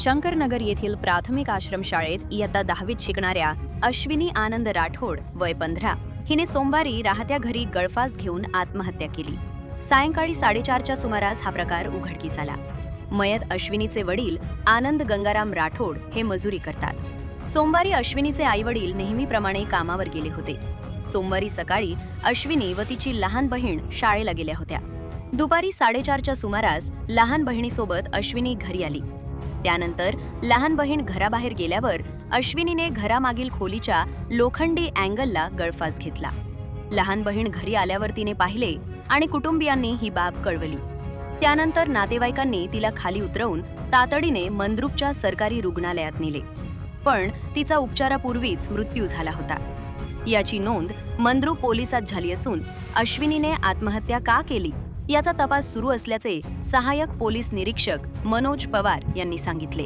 शंकरनगर येथील प्राथमिक आश्रमशाळेत इयत्ता 10वीत शिकणाऱ्या अश्विनी आनंद राठोड वय 15 हिने सोमवारी राहत्या घरी गळफास घेऊन आत्महत्या केली। सायंकाळी 4:30च्या सुमारास हा प्रकार उघडकीस आला। मयत अश्विनीचे वडील आनंद गंगाराम राठोड हे मजुरी करतात। सोमवारी अश्विनीचे आईवडील नेहमीप्रमाणे कामावर गेले होते। सोमवारी सकाळी अश्विनी व तिची लहान बहीण शाळेला गेल्या होत्या। दुपारी 4:30च्या सुमारास लहान बहिणीसोबत अश्विनी घरी आली। त्यानंतर लहान बहीण घराबाहेर गेल्यावर अश्विनीने घरामागील खोलीच्या लोखंडी अँगलला गळफास घेतला। लहान बहीण घरी आल्यावर तिने पाहिले आणि कुटुंबियांनी ही बाब कळवली। त्यानंतर नातेवाईकांनी तिला खाली उतरवून तातडीने मंद्रुपच्या सरकारी रुग्णालयात नेले, पण तिचा उपचारापूर्वीच मृत्यू झाला होता। याची नोंद मंद्रुप पोलिसात झाली असून अश्विनीने आत्महत्या का केली याचा तपास सुरू असल्याचे सहाय्यक पोलीस निरीक्षक मनोज पवार यांनी सांगितले।